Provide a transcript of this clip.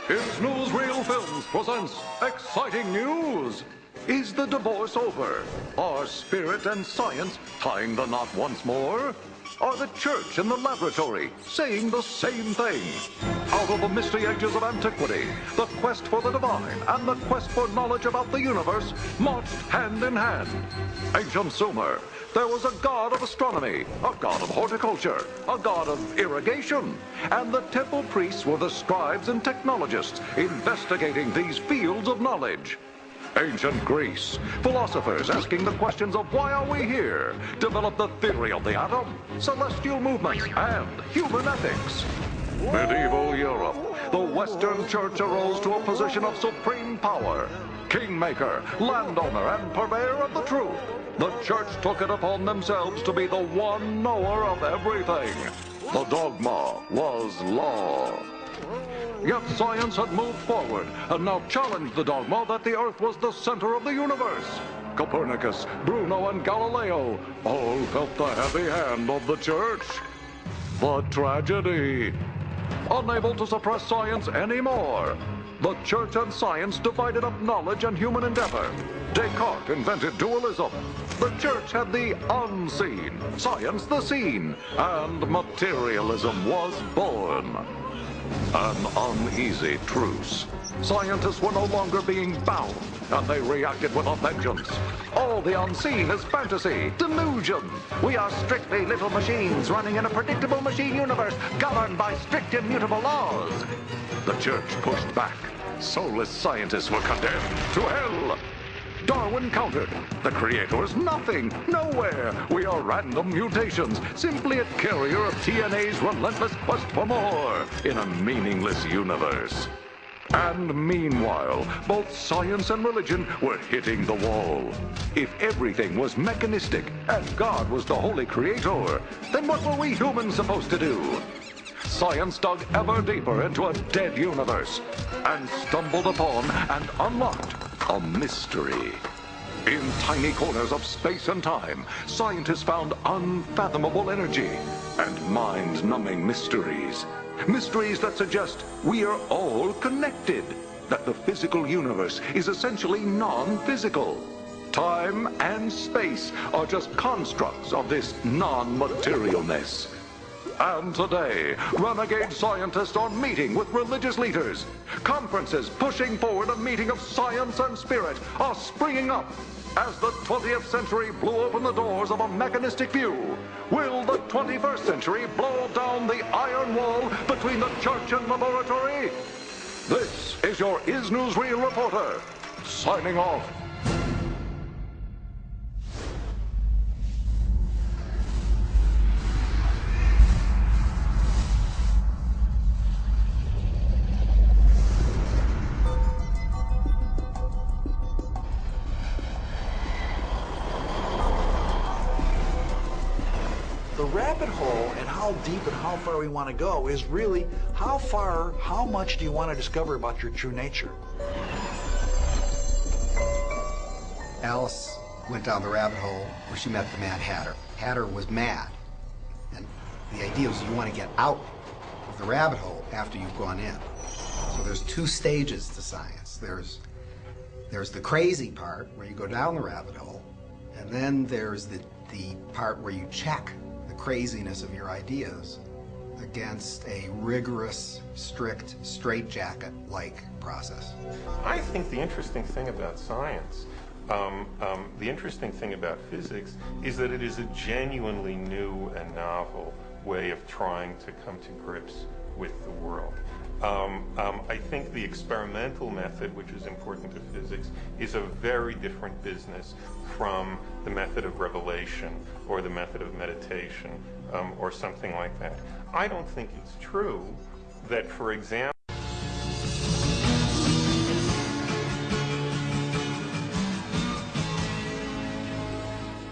It's Newsreel Films presents exciting news. Is the divorce over? Are spirit and science tying the knot once more? Are the church and the laboratory saying the same thing? Out of the misty ages of antiquity, the quest for the divine and the quest for knowledge about the universe marched hand in hand. Ancient Sumer, there was a god of astronomy, a god of horticulture, a god of irrigation, and the temple priests were the scribes and technologists investigating these fields of knowledge. Ancient Greece, philosophers asking the questions of why are we here, developed the theory of the atom, celestial movements, and human ethics. Medieval Europe, the Western Church arose to a position of supreme power. Kingmaker, landowner, and purveyor of the truth. The church took it upon themselves to be the one knower of everything. The dogma was law. Yet science had moved forward and now challenged the dogma that the Earth was the center of the universe. Copernicus, Bruno, and Galileo all felt the heavy hand of the church. The tragedy. Unable to suppress science anymore, the church and science divided up knowledge and human endeavor. Descartes invented dualism. The church had the unseen, science the seen, and materialism was born. An uneasy truce. Scientists were no longer being bound, and they reacted with a vengeance. All the unseen is fantasy, delusion. We are strictly little machines running in a predictable machine universe governed by strict immutable laws. The church pushed back. Soulless scientists were condemned to hell. Darwin countered. The creator is nothing, nowhere. We are random mutations, simply a carrier of TNA's relentless quest for more in a meaningless universe. And meanwhile, both science and religion were hitting the wall. If everything was mechanistic and God was the holy creator, then what were we humans supposed to do? Science dug ever deeper into a dead universe and stumbled upon and unlocked a mystery. In tiny corners of space and time, scientists found unfathomable energy and mind-numbing mysteries. Mysteries that suggest we are all connected, that the physical universe is essentially non-physical. Time and space are just constructs of this non-materialness. And today, renegade scientists are meeting with religious leaders. Conferences pushing forward a meeting of science and spirit are springing up. As the 20th century blew open the doors of a mechanistic view, will the 21st century blow down the iron wall between the church and laboratory? This is your Is Newsreel reporter, signing off. The rabbit hole and how deep and how far we want to go is really how much do you want to discover about your true nature? Alice went down the rabbit hole where she met the Mad Hatter. Hatter was mad, and the idea was you want to get out of the rabbit hole after you've gone in. So there's two stages to science. There's the crazy part where you go down the rabbit hole, and then there's the part where you check the craziness of your ideas against a rigorous, strict, straitjacket-like process. I think the interesting thing about science, the interesting thing about physics, is that it is a genuinely new and novel way of trying to come to grips with the world. I think the experimental method, which is important to physics, is a very different business from the method of revelation or the method of meditation or something like that. I don't think it's true that, for example,